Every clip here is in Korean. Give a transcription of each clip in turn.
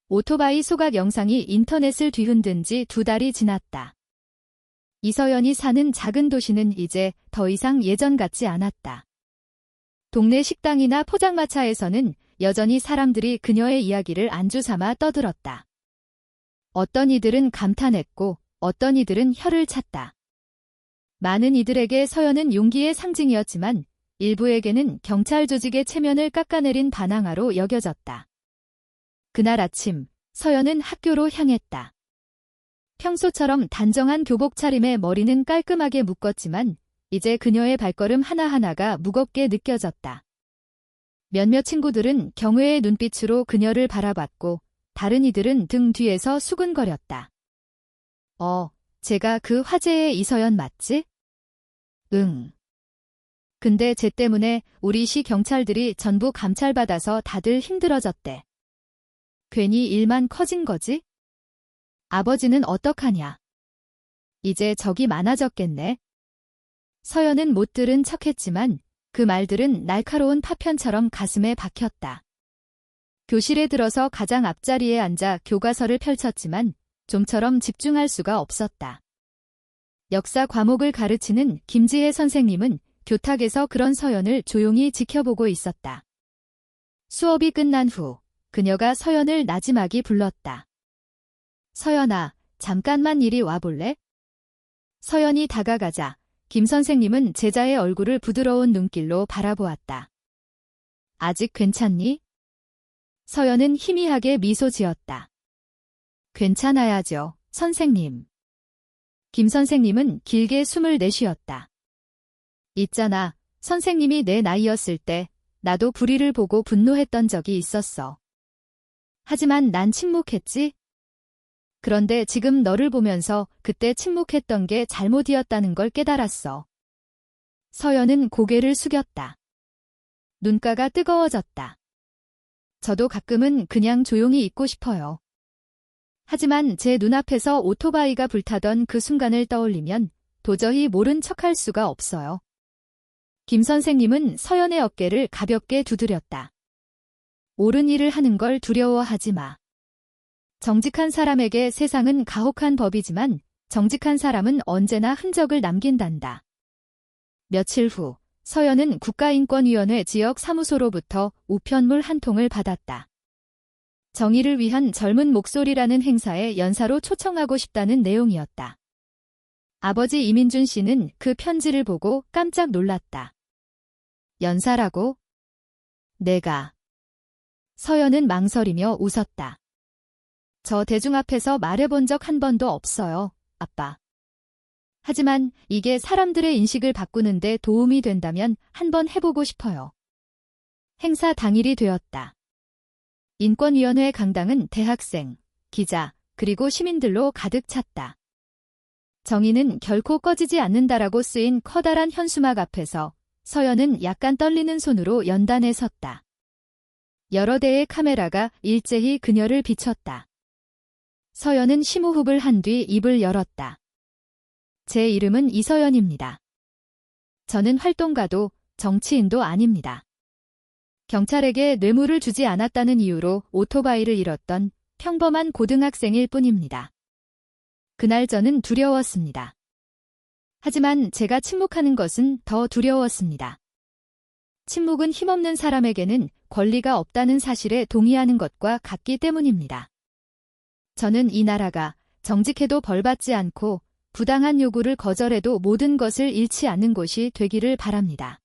오토바이 소각 영상이 인터넷을 뒤흔든 지 2달이 지났다. 이서연이 사는 작은 도시는 이제 더 이상 예전 같지 않았다. 동네 식당이나 포장마차에서는 여전히 사람들이 그녀의 이야기를 안주 삼아 떠들었다. 어떤 이들은 감탄했고 어떤 이들은 혀를 찼다. 많은 이들에게 서연은 용기의 상징이었지만 일부에게는 경찰 조직의 체면을 깎아내린 반항아로 여겨졌다. 그날 아침, 서연은 학교로 향했다. 평소처럼 단정한 교복 차림에 머리는 깔끔하게 묶었지만 이제 그녀의 발걸음 하나하나가 무겁게 느껴졌다. 몇몇 친구들은 경외의 눈빛으로 그녀를 바라봤고 다른 이들은 등 뒤에서 수근거렸다. 제가 그 화제의 이서연 맞지? 응. 근데 쟤 때문에 우리 시 경찰들이 전부 감찰받아서 다들 힘들어졌대. 괜히 일만 커진 거지? 아버지는 어떡하냐? 이제 적이 많아졌겠네. 서연은 못 들은 척했지만 그 말들은 날카로운 파편처럼 가슴에 박혔다. 교실에 들어서 가장 앞자리에 앉아 교과서를 펼쳤지만 좀처럼 집중할 수가 없었다. 역사 과목을 가르치는 김지혜 선생님은 교탁에서 그런 서연을 조용히 지켜보고 있었다. 수업이 끝난 후 그녀가 서연을 나지막이 불렀다. 서연아, 잠깐만 이리 와볼래? 서연이 다가가자 김 선생님은 제자의 얼굴을 부드러운 눈길로 바라보았다. 아직 괜찮니? 서연은 희미하게 미소 지었다. 괜찮아야죠, 선생님. 김 선생님은 길게 숨을 내쉬었다. 있잖아, 선생님이 내 나이였을 때 나도 불의를 보고 분노했던 적이 있었어. 하지만 난 침묵했지? 그런데 지금 너를 보면서 그때 침묵했던 게 잘못이었다는 걸 깨달았어. 서연은 고개를 숙였다. 눈가가 뜨거워졌다. 저도 가끔은 그냥 조용히 있고 싶어요. 하지만 제 눈앞에서 오토바이가 불타던 그 순간을 떠올리면 도저히 모른 척할 수가 없어요. 김 선생님은 서연의 어깨를 가볍게 두드렸다. 옳은 일을 하는 걸 두려워하지 마. 정직한 사람에게 세상은 가혹한 법이지만 정직한 사람은 언제나 흔적을 남긴단다. 며칠 후 서연은 국가인권위원회 지역 사무소로부터 우편물 한 통을 받았다. 정의를 위한 젊은 목소리라는 행사에 연사로 초청하고 싶다는 내용이었다. 아버지 이민준 씨는 그 편지를 보고 깜짝 놀랐다. 연사라고? 내가. 서연은 망설이며 웃었다. 저 대중 앞에서 말해본 적 한 번도 없어요, 아빠. 하지만 이게 사람들의 인식을 바꾸는데 도움이 된다면 한번 해보고 싶어요. 행사 당일이 되었다. 인권위원회 강당은 대학생, 기자, 그리고 시민들로 가득 찼다. 정의는 결코 꺼지지 않는다라고 쓰인 커다란 현수막 앞에서 서연은 약간 떨리는 손으로 연단에 섰다. 여러 대의 카메라가 일제히 그녀를 비췄다. 서연은 심호흡을 한 뒤 입을 열었다. 제 이름은 이서연입니다. 저는 활동가도 정치인도 아닙니다. 경찰에게 뇌물을 주지 않았다는 이유로 오토바이를 잃었던 평범한 고등학생일 뿐입니다. 그날 저는 두려웠습니다. 하지만 제가 침묵하는 것은 더 두려웠습니다. 침묵은 힘없는 사람에게는 권리가 없다는 사실에 동의하는 것과 같기 때문입니다. 저는 이 나라가 정직해도 벌받지 않고 부당한 요구를 거절해도 모든 것을 잃지 않는 곳이 되기를 바랍니다.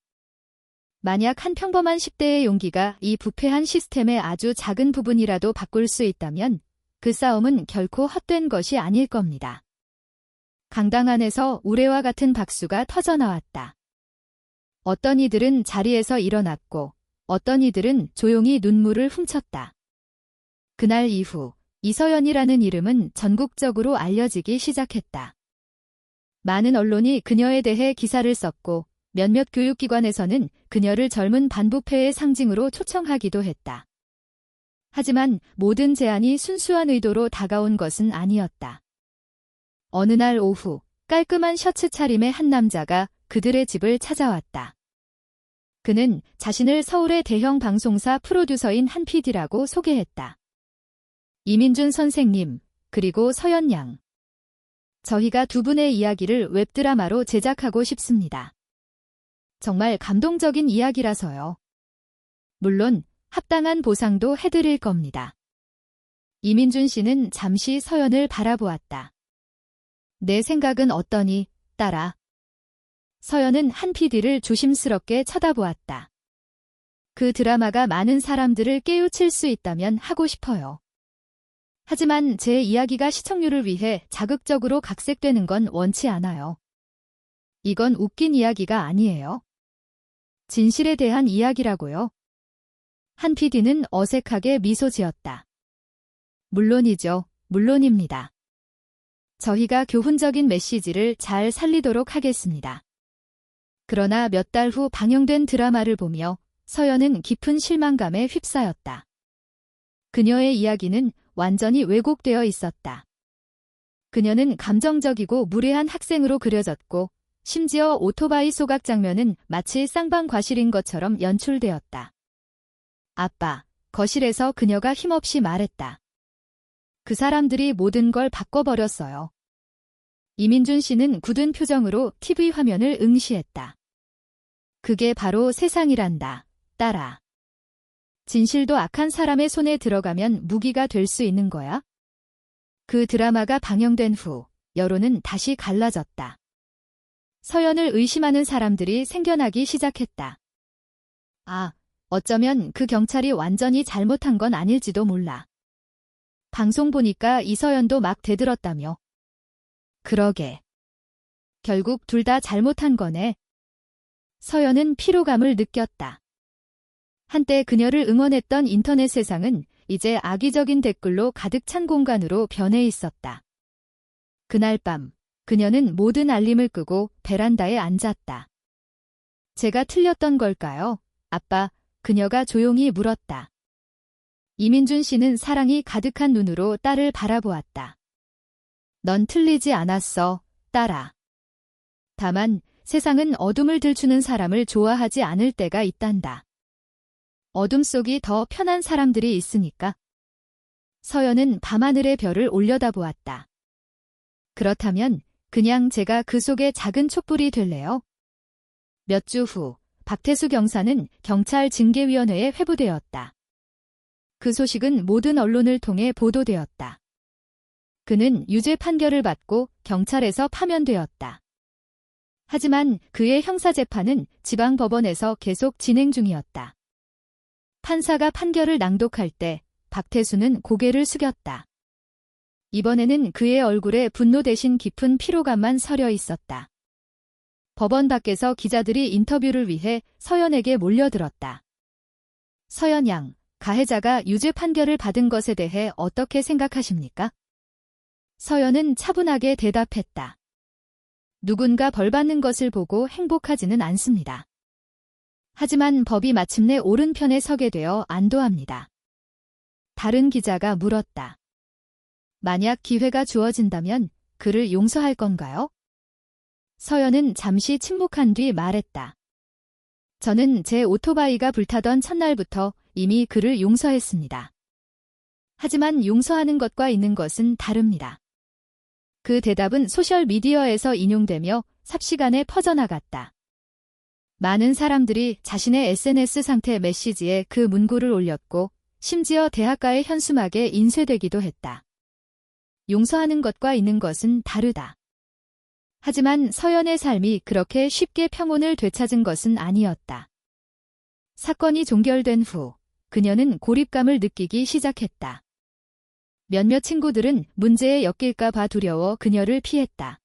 만약 한 평범한 10대의 용기가 이 부패한 시스템의 아주 작은 부분이라도 바꿀 수 있다면 그 싸움은 결코 헛된 것이 아닐 겁니다. 강당 안에서 우레와 같은 박수가 터져나왔다. 어떤 이들은 자리에서 일어났고 어떤 이들은 조용히 눈물을 훔쳤다. 그날 이후 이서연이라는 이름은 전국적으로 알려지기 시작했다. 많은 언론이 그녀에 대해 기사를 썼고 몇몇 교육기관에서는 그녀를 젊은 반부패의 상징으로 초청하기도 했다. 하지만 모든 제안이 순수한 의도로 다가온 것은 아니었다. 어느 날 오후 깔끔한 셔츠 차림의 한 남자가 그들의 집을 찾아왔다. 그는 자신을 서울의 대형 방송사 프로듀서인 한 PD라고 소개했다. 이민준 선생님, 그리고 서연 양. 저희가 두 분의 이야기를 웹드라마로 제작하고 싶습니다. 정말 감동적인 이야기라서요. 물론 합당한 보상도 해드릴 겁니다. 이민준 씨는 잠시 서연을 바라보았다. 내 생각은 어떠니, 딸아? 서연은 한 PD를 조심스럽게 쳐다보았다. 그 드라마가 많은 사람들을 깨우칠 수 있다면 하고 싶어요. 하지만 제 이야기가 시청률을 위해 자극적으로 각색되는 건 원치 않아요. 이건 웃긴 이야기가 아니에요. 진실에 대한 이야기라고요. 한 PD는 어색하게 미소 지었다. 물론이죠. 물론입니다. 저희가 교훈적인 메시지를 잘 살리도록 하겠습니다. 그러나 몇 달 후 방영된 드라마를 보며 서연은 깊은 실망감에 휩싸였다. 그녀의 이야기는 완전히 왜곡되어 있었다. 그녀는 감정적이고 무례한 학생으로 그려졌고 심지어 오토바이 소각 장면은 마치 쌍방과실인 것처럼 연출되었다. 아빠, 거실에서 그녀가 힘없이 말했다. 그 사람들이 모든 걸 바꿔버렸어요. 이민준 씨는 굳은 표정으로 TV 화면을 응시했다. 그게 바로 세상이란다, 딸아. 진실도 악한 사람의 손에 들어가면 무기가 될 수 있는 거야? 그 드라마가 방영된 후 여론은 다시 갈라졌다. 서연을 의심하는 사람들이 생겨나기 시작했다. 아, 어쩌면 그 경찰이 완전히 잘못한 건 아닐지도 몰라. 방송 보니까 이서연도 막 대들었다며. 그러게. 결국 둘 다 잘못한 거네. 서연은 피로감을 느꼈다. 한때 그녀를 응원했던 인터넷 세상은 이제 악의적인 댓글로 가득 찬 공간으로 변해 있었다. 그날 밤, 그녀는 모든 알림을 끄고 베란다에 앉았다. 제가 틀렸던 걸까요? 아빠, 그녀가 조용히 물었다. 이민준 씨는 사랑이 가득한 눈으로 딸을 바라보았다. 넌 틀리지 않았어, 딸아. 다만 세상은 어둠을 들추는 사람을 좋아하지 않을 때가 있단다. 어둠 속이 더 편한 사람들이 있으니까. 서연은 밤하늘의 별을 올려다보았다. 그렇다면 그냥 제가 그 속의 작은 촛불이 될래요? 몇 주 후 박태수 경사는 경찰 징계위원회에 회부되었다. 그 소식은 모든 언론을 통해 보도되었다. 그는 유죄 판결을 받고 경찰에서 파면되었다. 하지만 그의 형사재판은 지방법원에서 계속 진행 중이었다. 판사가 판결을 낭독할 때 박태수는 고개를 숙였다. 이번에는 그의 얼굴에 분노 대신 깊은 피로감만 서려 있었다. 법원 밖에서 기자들이 인터뷰를 위해 서연에게 몰려들었다. 서연 양, 가해자가 유죄 판결을 받은 것에 대해 어떻게 생각하십니까? 서연은 차분하게 대답했다. 누군가 벌 받는 것을 보고 행복하지는 않습니다. 하지만 법이 마침내 오른편에 서게 되어 안도합니다. 다른 기자가 물었다. 만약 기회가 주어진다면 그를 용서할 건가요? 서연은 잠시 침묵한 뒤 말했다. 저는 제 오토바이가 불타던 첫날부터 이미 그를 용서했습니다. 하지만 용서하는 것과 있는 것은 다릅니다. 그 대답은 소셜미디어에서 인용되며 삽시간에 퍼져나갔다. 많은 사람들이 자신의 SNS 상태 메시지에 그 문구를 올렸고 심지어 대학가의 현수막에 인쇄되기도 했다. 용서하는 것과 있는 것은 다르다. 하지만 서연의 삶이 그렇게 쉽게 평온을 되찾은 것은 아니었다. 사건이 종결된 후 그녀는 고립감을 느끼기 시작했다. 몇몇 친구들은 문제에 엮일까 봐 두려워 그녀를 피했다.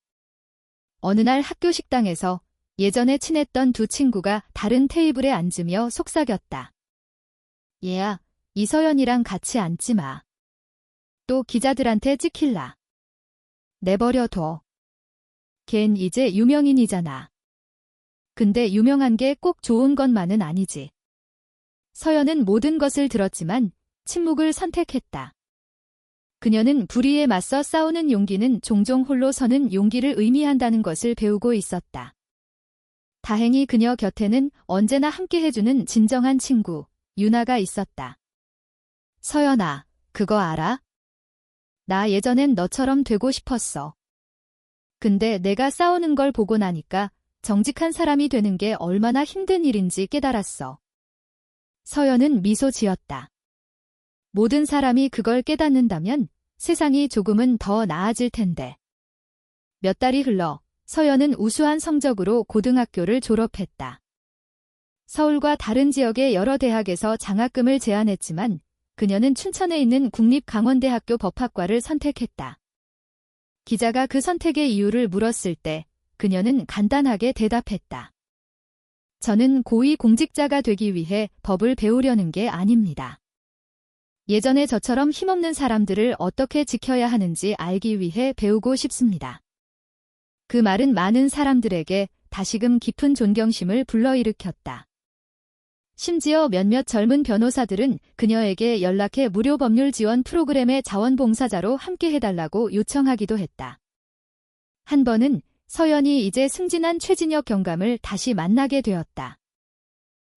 어느 날 학교 식당에서 예전에 친했던 두 친구가 다른 테이블에 앉으며 속삭였다. 얘야, 이서연이랑 같이 앉지 마. 또 기자들한테 찍힐라. 내버려둬. 걘 이제 유명인이잖아. 근데 유명한 게 꼭 좋은 것만은 아니지. 서연은 모든 것을 들었지만 침묵을 선택했다. 그녀는 불의에 맞서 싸우는 용기는 종종 홀로 서는 용기를 의미한다는 것을 배우고 있었다. 다행히 그녀 곁에는 언제나 함께해주는 진정한 친구, 유나가 있었다. 서연아, 그거 알아? 나 예전엔 너처럼 되고 싶었어. 근데 내가 싸우는 걸 보고 나니까 정직한 사람이 되는 게 얼마나 힘든 일인지 깨달았어. 서연은 미소 지었다. 모든 사람이 그걸 깨닫는다면 세상이 조금은 더 나아질 텐데. 몇 달이 흘러 서연은 우수한 성적으로 고등학교를 졸업했다. 서울과 다른 지역의 여러 대학에서 장학금을 제안했지만 그녀는 춘천에 있는 국립강원대학교 법학과를 선택했다. 기자가 그 선택의 이유를 물었을 때 그녀는 간단하게 대답했다. 저는 고위 공직자가 되기 위해 법을 배우려는 게 아닙니다. 예전에 저처럼 힘없는 사람들을 어떻게 지켜야 하는지 알기 위해 배우고 싶습니다. 그 말은 많은 사람들에게 다시금 깊은 존경심을 불러일으켰다. 심지어 몇몇 젊은 변호사들은 그녀에게 연락해 무료 법률 지원 프로그램의 자원봉사자로 함께 해달라고 요청하기도 했다. 한 번은 서연이 이제 승진한 최진혁 경감을 다시 만나게 되었다.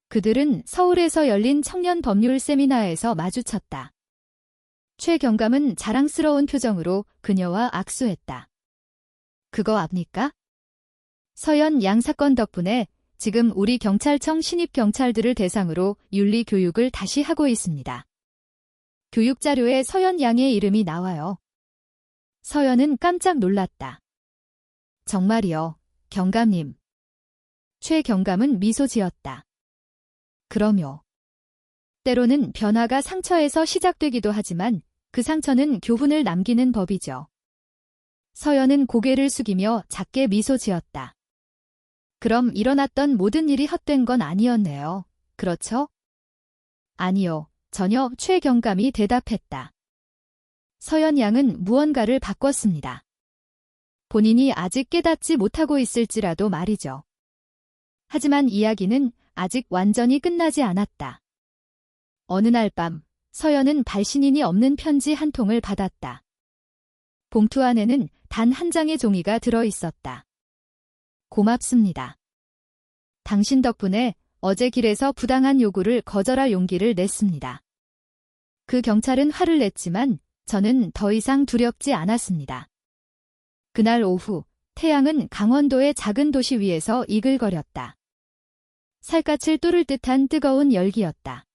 그들은 서울에서 열린 청년 법률 세미나에서 마주쳤다. 최 경감은 자랑스러운 표정으로 그녀와 악수했다. 그거 압니까? 서연 양 사건 덕분에 지금 우리 경찰청 신입 경찰들을 대상으로 윤리 교육을 다시 하고 있습니다. 교육 자료에 서연 양의 이름이 나와요. 서연은 깜짝 놀랐다. 정말이요, 경감님. 최 경감은 미소 지었다. 그럼요. 때로는 변화가 상처에서 시작되기도 하지만 그 상처는 교훈을 남기는 법이죠. 서연은 고개를 숙이며 작게 미소 지었다. 그럼 일어났던 모든 일이 헛된 건 아니었네요. 그렇죠? 아니요, 전혀. 최 경감이 대답했다. 서연 양은 무언가를 바꿨습니다. 본인이 아직 깨닫지 못하고 있을지라도 말이죠. 하지만 이야기는 아직 완전히 끝나지 않았다. 어느 날 밤, 서연은 발신인이 없는 편지 한 통을 받았다. 봉투 안에는 단 한 장의 종이가 들어 있었다. 고맙습니다. 당신 덕분에 어제 길에서 부당한 요구를 거절할 용기를 냈습니다. 그 경찰은 화를 냈지만 저는 더 이상 두렵지 않았습니다. 그날 오후, 태양은 강원도의 작은 도시 위에서 이글거렸다. 살갗을 뚫을 듯한 뜨거운 열기였다.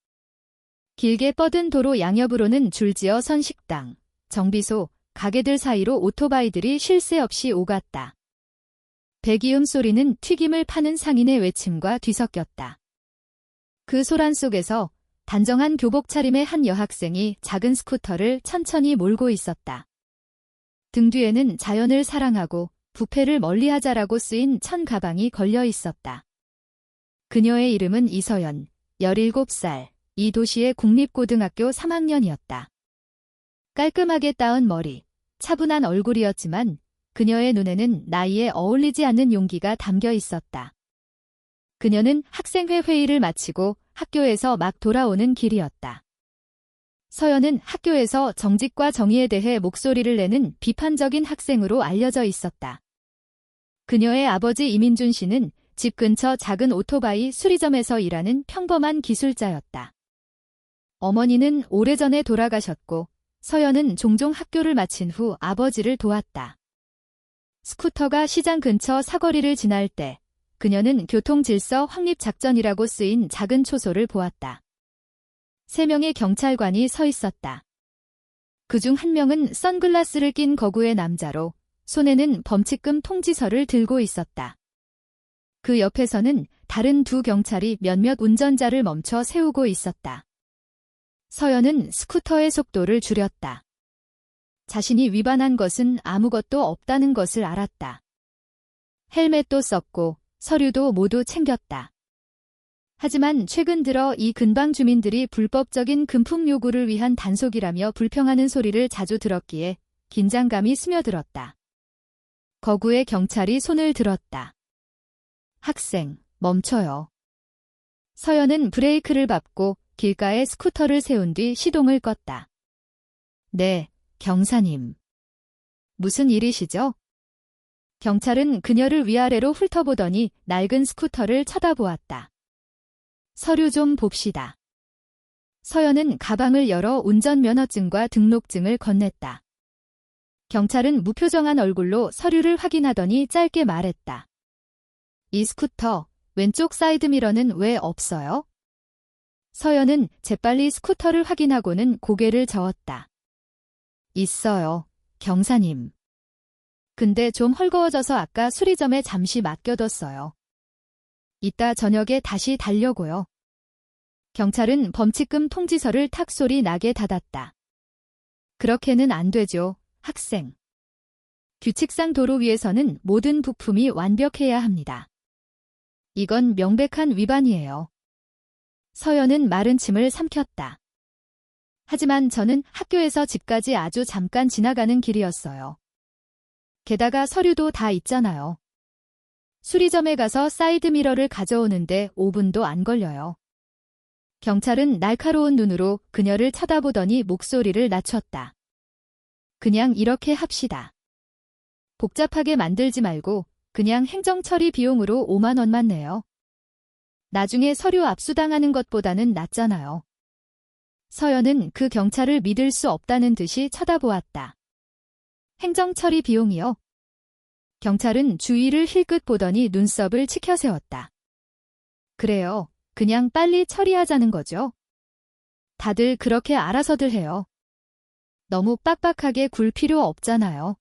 길게 뻗은 도로 양옆으로는 줄지어 선 식당, 정비소, 가게들 사이로 오토바이들이 쉴 새 없이 오갔다. 배기음 소리는 튀김을 파는 상인의 외침과 뒤섞였다. 그 소란 속에서 단정한 교복 차림의 한 여학생이 작은 스쿠터를 천천히 몰고 있었다. 등 뒤에는 자연을 사랑하고 부패를 멀리하자라고 쓰인 천 가방이 걸려 있었다. 그녀의 이름은 이서연, 17살, 이 도시의 국립고등학교 3학년이었다. 깔끔하게 따은 머리, 차분한 얼굴이었지만 그녀의 눈에는 나이에 어울리지 않는 용기가 담겨 있었다. 그녀는 학생회 회의를 마치고 학교에서 막 돌아오는 길이었다. 서연은 학교에서 정직과 정의에 대해 목소리를 내는 비판적인 학생으로 알려져 있었다. 그녀의 아버지 이민준 씨는 집 근처 작은 오토바이 수리점에서 일하는 평범한 기술자였다. 어머니는 오래전에 돌아가셨고 서연은 종종 학교를 마친 후 아버지를 도왔다. 스쿠터가 시장 근처 사거리를 지날 때 그녀는 교통질서 확립작전이라고 쓰인 작은 초소를 보았다. 3명의 경찰관이 서 있었다. 그중 한 명은 선글라스를 낀 거구의 남자로 손에는 범칙금 통지서를 들고 있었다. 그 옆에서는 다른 2 경찰이 몇몇 운전자를 멈춰 세우고 있었다. 서연은 스쿠터의 속도를 줄였다. 자신이 위반한 것은 아무것도 없다는 것을 알았다. 헬멧도 썼고 서류도 모두 챙겼다. 하지만 최근 들어 이 근방 주민들이 불법적인 금품 요구를 위한 단속이라며 불평하는 소리를 자주 들었기에 긴장감이 스며들었다. 거구의 경찰이 손을 들었다. 학생, 멈춰요. 서연은 브레이크를 밟고 길가에 스쿠터를 세운 뒤 시동을 껐다. 네, 경사님. 무슨 일이시죠? 경찰은 그녀를 위아래로 훑어보더니 낡은 스쿠터를 쳐다보았다. 서류 좀 봅시다. 서연은 가방을 열어 운전면허증과 등록증을 건넸다. 경찰은 무표정한 얼굴로 서류를 확인하더니 짧게 말했다. 이 스쿠터, 왼쪽 사이드미러는 왜 없어요? 서연은 재빨리 스쿠터를 확인하고는 고개를 저었다. 있어요, 경사님. 근데 좀 헐거워져서 아까 수리점에 잠시 맡겨뒀어요. 이따 저녁에 다시 달려고요. 경찰은 범칙금 통지서를 탁 소리 나게 닫았다. 그렇게는 안 되죠, 학생. 규칙상 도로 위에서는 모든 부품이 완벽해야 합니다. 이건 명백한 위반이에요. 서연은 마른 침을 삼켰다. 하지만 저는 학교에서 집까지 아주 잠깐 지나가는 길이었어요. 게다가 서류도 다 있잖아요. 수리점에 가서 사이드미러를 가져오는데 5분도 안 걸려요. 경찰은 날카로운 눈으로 그녀를 쳐다보더니 목소리를 낮췄다. 그냥 이렇게 합시다. 복잡하게 만들지 말고 그냥 행정처리 비용으로 5만 원만 내요. 나중에 서류 압수당하는 것보다는 낫잖아요. 서연은 그 경찰을 믿을 수 없다는 듯이 쳐다보았다. 행정처리 비용이요? 경찰은 주위를 힐끗 보더니 눈썹을 치켜세웠다. 그래요. 그냥 빨리 처리하자는 거죠. 다들 그렇게 알아서들 해요. 너무 빡빡하게 굴 필요 없잖아요.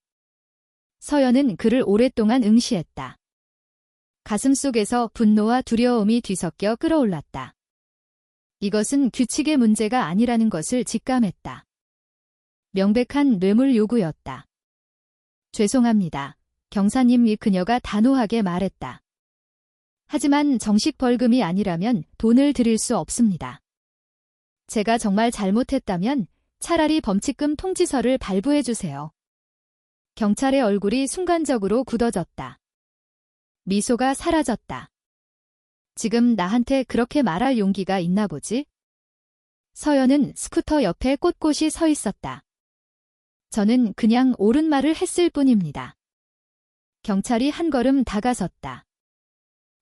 서연은 그를 오랫동안 응시했다. 가슴속에서 분노와 두려움이 뒤섞여 끌어올랐다. 이것은 규칙의 문제가 아니라는 것을 직감했다. 명백한 뇌물 요구였다. 죄송합니다. 경사님이 그녀가 단호하게 말했다. 하지만 정식 벌금이 아니라면 돈을 드릴 수 없습니다. 제가 정말 잘못했다면 차라리 범칙금 통지서를 발부해 주세요. 경찰의 얼굴이 순간적으로 굳어졌다. 미소가 사라졌다. 지금 나한테 그렇게 말할 용기가 있나 보지? 서연은 스쿠터 옆에 꼿꼿이 서 있었다. 저는 그냥 옳은 말을 했을 뿐입니다. 경찰이 한 걸음 다가섰다.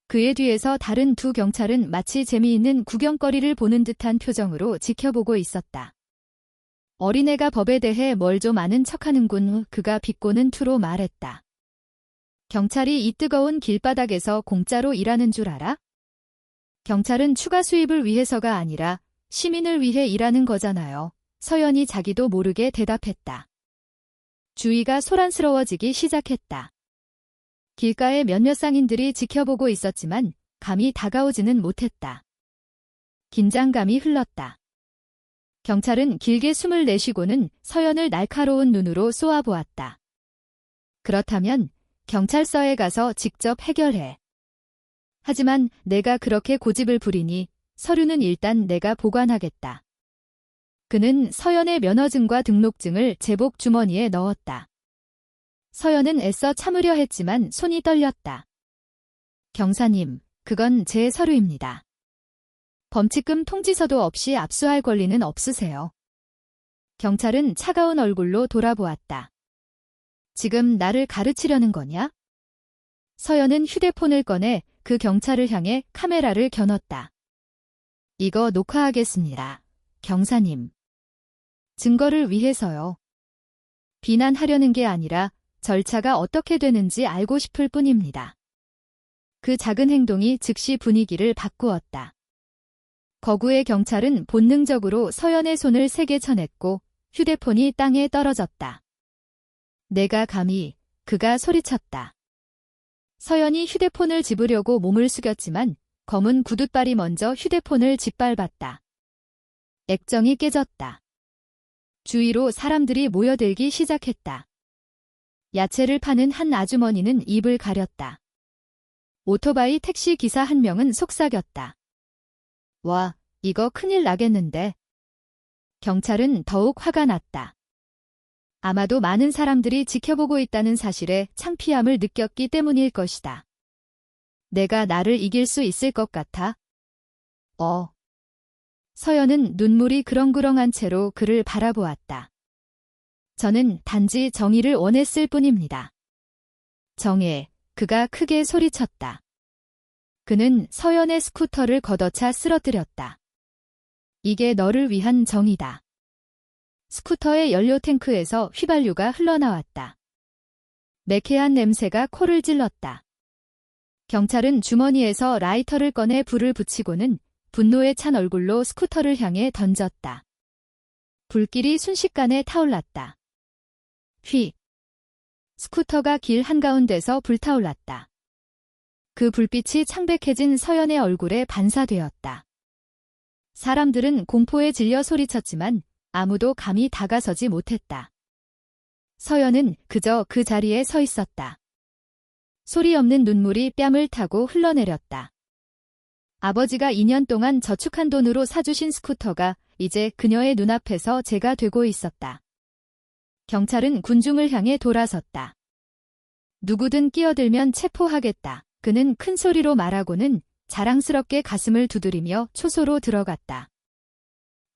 그의 뒤에서 다른 두 경찰은 마치 재미있는 구경거리를 보는 듯한 표정으로 지켜보고 있었다. 어린애가 법에 대해 뭘 좀 아는 척하는군. 그가 비꼬는 투로 말했다. 경찰이 이 뜨거운 길바닥에서 공짜로 일하는 줄 알아? 경찰은 추가 수입을 위해서가 아니라 시민을 위해 일하는 거잖아요. 서연이 자기도 모르게 대답했다. 주위가 소란스러워지기 시작했다. 길가에 몇몇 상인들이 지켜보고 있었지만 감히 다가오지는 못했다. 긴장감이 흘렀다. 경찰은 길게 숨을 내쉬고는 서연을 날카로운 눈으로 쏘아보았다. 그렇다면 경찰서에 가서 직접 해결해. 하지만 내가 그렇게 고집을 부리니 서류는 일단 내가 보관하겠다. 그는 서연의 면허증과 등록증을 제복 주머니에 넣었다. 서연은 애써 참으려 했지만 손이 떨렸다. 경사님, 그건 제 서류입니다. 범칙금 통지서도 없이 압수할 권리는 없으세요. 경찰은 차가운 얼굴로 돌아보았다. 지금 나를 가르치려는 거냐? 서연은 휴대폰을 꺼내 그 경찰을 향해 카메라를 겨눴다. 이거 녹화하겠습니다. 경사님. 증거를 위해서요. 비난하려는 게 아니라 절차가 어떻게 되는지 알고 싶을 뿐입니다. 그 작은 행동이 즉시 분위기를 바꾸었다. 거구의 경찰은 본능적으로 서연의 손을 세게 쳐냈고 휴대폰이 땅에 떨어졌다. 내가 감히, 그가 소리쳤다. 서연이 휴대폰을 집으려고 몸을 숙였지만 검은 구둣발이 먼저 휴대폰을 짓밟았다. 액정이 깨졌다. 주위로 사람들이 모여들기 시작했다. 야채를 파는 한 아주머니는 입을 가렸다. 오토바이 택시 기사 한 명은 속삭였다. 와, 이거 큰일 나겠는데. 경찰은 더욱 화가 났다. 아마도 많은 사람들이 지켜보고 있다는 사실에 창피함을 느꼈기 때문일 것이다. 내가 나를 이길 수 있을 것 같아? 서연은 눈물이 그렁그렁한 채로 그를 바라보았다. 저는 단지 정의를 원했을 뿐입니다. 정혜, 그가 크게 소리쳤다. 그는 서연의 스쿠터를 걷어차 쓰러뜨렸다. 이게 너를 위한 정의다. 스쿠터의 연료 탱크에서 휘발유가 흘러나왔다. 매캐한 냄새가 코를 찔렀다. 경찰은 주머니에서 라이터를 꺼내 불을 붙이고는 분노에 찬 얼굴로 스쿠터를 향해 던졌다. 불길이 순식간에 타올랐다. 휙! 스쿠터가 길 한가운데서 불타올랐다. 그 불빛이 창백해진 서연의 얼굴에 반사되었다. 사람들은 공포에 질려 소리쳤지만 아무도 감히 다가서지 못했다. 서연은 그저 그 자리에 서 있었다. 소리 없는 눈물이 뺨을 타고 흘러내렸다. 아버지가 2년 동안 저축한 돈으로 사주신 스쿠터가 이제 그녀의 눈앞에서 재가 되고 있었다. 경찰은 군중을 향해 돌아섰다. 누구든 끼어들면 체포하겠다. 그는 큰 소리로 말하고는 자랑스럽게 가슴을 두드리며 초소로 들어갔다.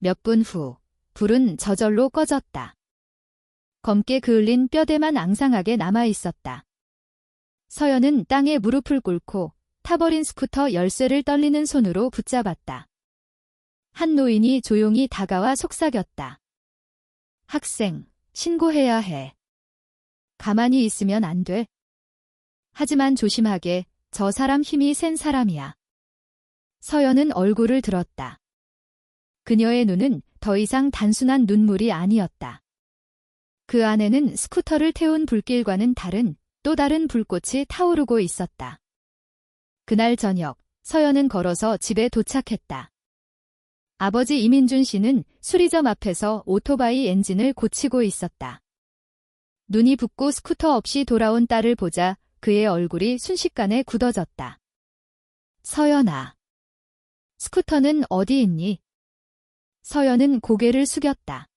몇 분 후, 불은 저절로 꺼졌다. 검게 그을린 뼈대만 앙상하게 남아있었다. 서연은 땅에 무릎을 꿇고 타버린 스쿠터 열쇠를 떨리는 손으로 붙잡았다. 한 노인이 조용히 다가와 속삭였다. 학생, 신고해야 해. 가만히 있으면 안 돼. 하지만 조심하게, 저 사람 힘이 센 사람이야. 서연은 얼굴을 들었다. 그녀의 눈은 더 이상 단순한 눈물이 아니었다. 그 안에는 스쿠터를 태운 불길과는 다른 또 다른 불꽃이 타오르고 있었다. 그날 저녁, 서연은 걸어서 집에 도착했다. 아버지 이민준 씨는 수리점 앞에서 오토바이 엔진을 고치고 있었다. 눈이 붓고 스쿠터 없이 돌아온 딸을 보자 그의 얼굴이 순식간에 굳어졌다. 서연아. 스쿠터는 어디 있니? 서연은 고개를 숙였다.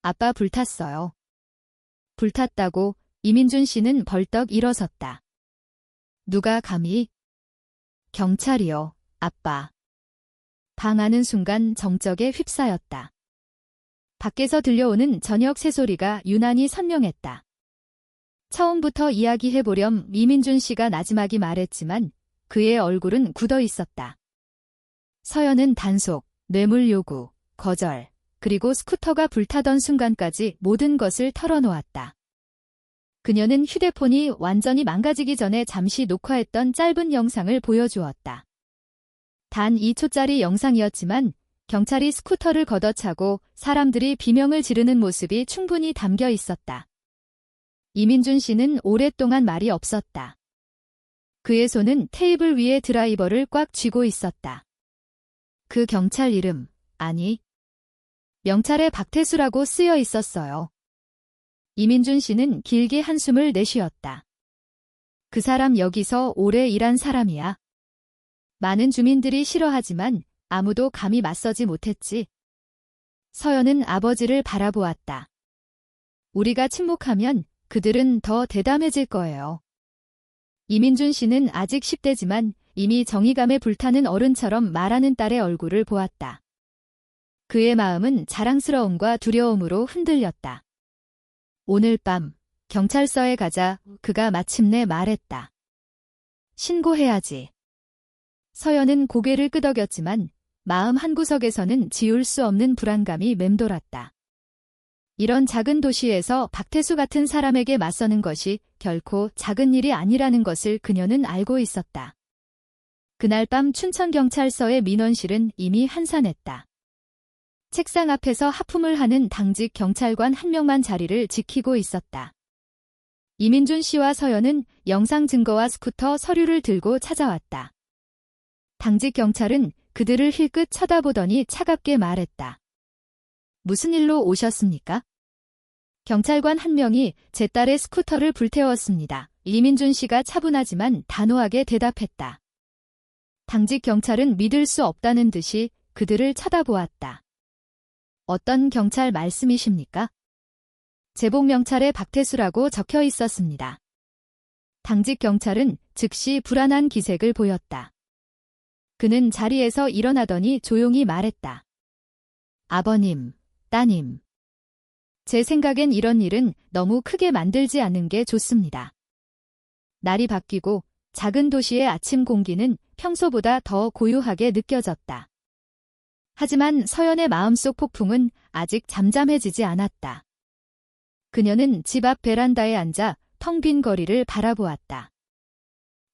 아빠 불탔어요. 불탔다고 이민준 씨는 벌떡 일어섰다. 누가 감히? 경찰이요, 아빠. 방 안은 순간 정적에 휩싸였다. 밖에서 들려오는 저녁 새소리가 유난히 선명했다. 처음부터 이야기해보렴 이민준 씨가 나지막이 말했지만 그의 얼굴은 굳어 있었다. 서연은 단속, 뇌물 요구, 거절, 그리고 스쿠터가 불타던 순간까지 모든 것을 털어놓았다. 그녀는 휴대폰이 완전히 망가지기 전에 잠시 녹화했던 짧은 영상을 보여주었다. 단 2초짜리 영상이었지만 경찰이 스쿠터를 걷어차고 사람들이 비명을 지르는 모습이 충분히 담겨 있었다. 이민준 씨는 오랫동안 말이 없었다. 그의 손은 테이블 위에 드라이버를 꽉 쥐고 있었다. 그 경찰 이름, 아니, 명찰에 박태수라고 쓰여 있었어요. 이민준 씨는 길게 한숨을 내쉬었다. 그 사람 여기서 오래 일한 사람이야. 많은 주민들이 싫어하지만 아무도 감히 맞서지 못했지. 서연은 아버지를 바라보았다. 우리가 침묵하면 그들은 더 대담해질 거예요. 이민준 씨는 아직 10대지만 이미 정의감에 불타는 어른처럼 말하는 딸의 얼굴을 보았다. 그의 마음은 자랑스러움과 두려움으로 흔들렸다. 오늘 밤 경찰서에 가자. 그가 마침내 말했다. 신고해야지. 서연은 고개를 끄덕였지만 마음 한구석에서는 지울 수 없는 불안감이 맴돌았다. 이런 작은 도시에서 박태수 같은 사람에게 맞서는 것이 결코 작은 일이 아니라는 것을 그녀는 알고 있었다. 그날 밤 춘천경찰서의 민원실은 이미 한산했다. 책상 앞에서 하품을 하는 당직 경찰관 한 명만 자리를 지키고 있었다. 이민준 씨와 서연은 영상 증거와 스쿠터 서류를 들고 찾아왔다. 당직 경찰은 그들을 힐끗 쳐다보더니 차갑게 말했다. 무슨 일로 오셨습니까? 경찰관 한 명이 제 딸의 스쿠터를 불태웠습니다. 이민준 씨가 차분하지만 단호하게 대답했다. 당직 경찰은 믿을 수 없다는 듯이 그들을 쳐다보았다. 어떤 경찰 말씀이십니까? 제복 명찰에 박태수라고 적혀 있었습니다. 당직 경찰은 즉시 불안한 기색을 보였다. 그는 자리에서 일어나더니 조용히 말했다. 아버님, 따님. 제 생각엔 이런 일은 너무 크게 만들지 않는 게 좋습니다. 날이 바뀌고 작은 도시의 아침 공기는 평소보다 더 고요하게 느껴졌다. 하지만 서연의 마음속 폭풍은 아직 잠잠해지지 않았다. 그녀는 집 앞 베란다에 앉아 텅 빈 거리를 바라보았다.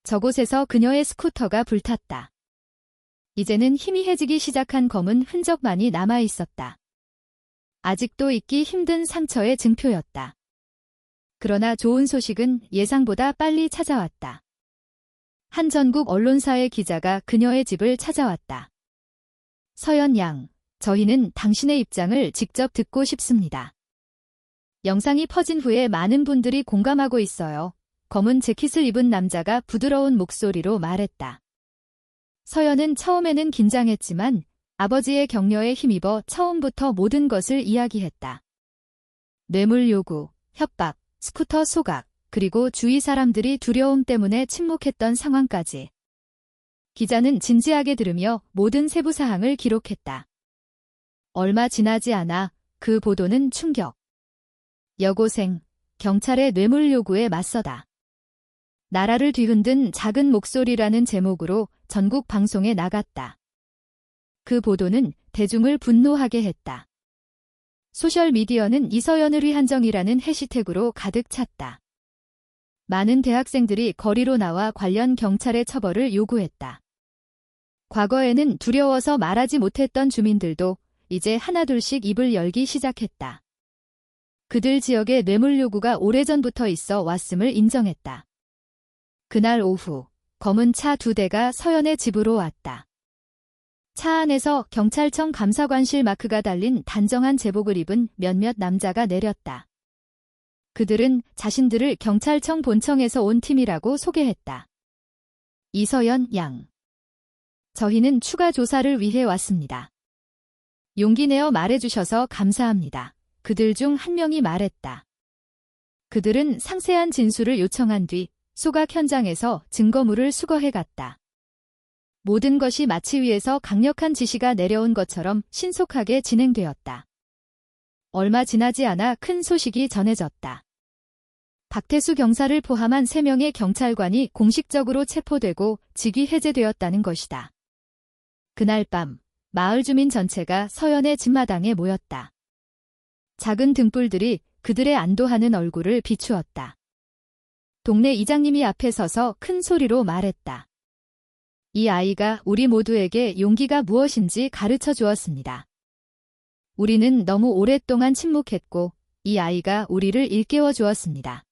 저곳에서 그녀의 스쿠터가 불탔다. 이제는 희미해지기 시작한 검은 흔적만이 남아 있었다. 아직도 잊기 힘든 상처의 증표였다. 그러나 좋은 소식은 예상보다 빨리 찾아왔다. 한 전국 언론사의 기자가 그녀의 집을 찾아왔다. 서연 양, 저희는 당신의 입장을 직접 듣고 싶습니다. 영상이 퍼진 후에 많은 분들이 공감하고 있어요. 검은 재킷을 입은 남자가 부드러운 목소리로 말했다. 서연은 처음에는 긴장했지만 아버지의 격려에 힘입어 처음부터 모든 것을 이야기했다. 뇌물 요구, 협박, 스쿠터 소각, 그리고 주위 사람들이 두려움 때문에 침묵했던 상황까지. 기자는 진지하게 들으며 모든 세부 사항을 기록했다. 얼마 지나지 않아 그 보도는 충격. 여고생, 경찰의 뇌물 요구에 맞서다. 나라를 뒤흔든 작은 목소리라는 제목으로 전국 방송에 나갔다. 그 보도는 대중을 분노하게 했다. 소셜미디어는 이서연을 위한 정의라는 해시태그로 가득 찼다. 많은 대학생들이 거리로 나와 관련 경찰의 처벌을 요구했다. 과거에는 두려워서 말하지 못했던 주민들도 이제 하나둘씩 입을 열기 시작했다. 그들 지역에 뇌물 요구가 오래전부터 있어 왔음을 인정했다. 그날 오후, 검은 차 2대가 서연의 집으로 왔다. 차 안에서 경찰청 감사관실 마크가 달린 단정한 제복을 입은 몇몇 남자가 내렸다. 그들은 자신들을 경찰청 본청에서 온 팀이라고 소개했다. 이서연 양. 저희는 추가 조사를 위해 왔습니다. 용기 내어 말해주셔서 감사합니다. 그들 중 한 명이 말했다. 그들은 상세한 진술을 요청한 뒤 소각 현장에서 증거물을 수거해 갔다. 모든 것이 마치 위에서 강력한 지시가 내려온 것처럼 신속하게 진행되었다. 얼마 지나지 않아 큰 소식이 전해졌다. 박태수 경사를 포함한 3명의 경찰관이 공식적으로 체포되고 직위 해제되었다는 것이다. 그날 밤, 마을 주민 전체가 서연의 집마당에 모였다. 작은 등불들이 그들의 안도하는 얼굴을 비추었다. 동네 이장님이 앞에 서서 큰 소리로 말했다. 이 아이가 우리 모두에게 용기가 무엇인지 가르쳐 주었습니다. 우리는 너무 오랫동안 침묵했고 이 아이가 우리를 일깨워 주었습니다.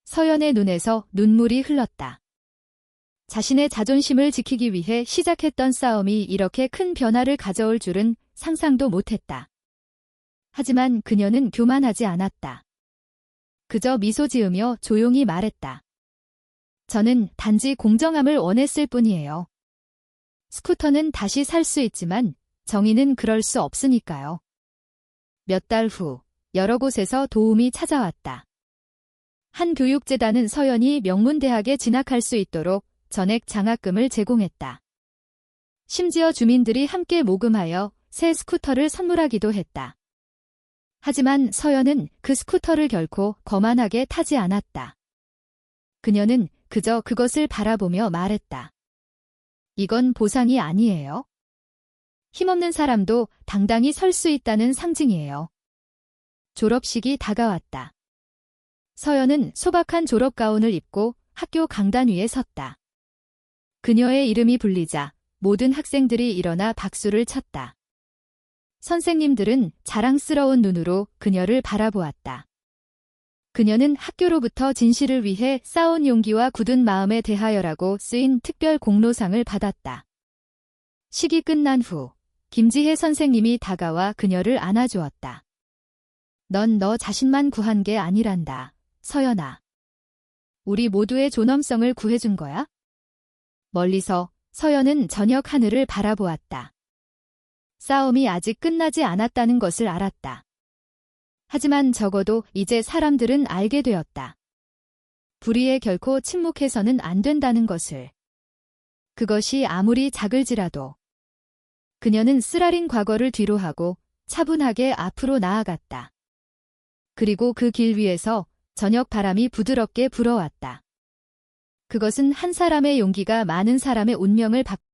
서연의 눈에서 눈물이 흘렀다. 자신의 자존심을 지키기 위해 시작했던 싸움이 이렇게 큰 변화를 가져올 줄은 상상도 못했다. 하지만 그녀는 교만하지 않았다. 그저 미소 지으며 조용히 말했다. 저는 단지 공정함을 원했을 뿐이에요. 스쿠터는 다시 살 수 있지만 정의는 그럴 수 없으니까요. 몇 달 후 여러 곳에서 도움이 찾아왔다. 한 교육재단은 서연이 명문대학에 진학할 수 있도록 전액 장학금을 제공했다. 심지어 주민들이 함께 모금하여 새 스쿠터를 선물하기도 했다. 하지만 서연은 그 스쿠터를 결코 거만하게 타지 않았다. 그녀는 그저 그것을 바라보며 말했다. 이건 보상이 아니에요. 힘없는 사람도 당당히 설 수 있다는 상징이에요. 졸업식이 다가왔다. 서연은 소박한 졸업가운을 입고 학교 강단 위에 섰다. 그녀의 이름이 불리자 모든 학생들이 일어나 박수를 쳤다. 선생님들은 자랑스러운 눈으로 그녀를 바라보았다. 그녀는 학교로부터 진실을 위해 싸운 용기와 굳은 마음에 대하여라고 쓰인 특별 공로상을 받았다. 식이 끝난 후 김지혜 선생님이 다가와 그녀를 안아주었다. 넌 너 자신만 구한 게 아니란다, 서연아. 우리 모두의 존엄성을 구해준 거야? 멀리서 서연은 저녁 하늘을 바라보았다. 싸움이 아직 끝나지 않았다는 것을 알았다. 하지만 적어도 이제 사람들은 알게 되었다. 불의에 결코 침묵해서는 안 된다는 것을. 그것이 아무리 작을지라도. 그녀는 쓰라린 과거를 뒤로하고 차분하게 앞으로 나아갔다. 그리고 그 길 위에서 저녁 바람이 부드럽게 불어왔다. 그것은 한 사람의 용기가 많은 사람의 운명을 바꾼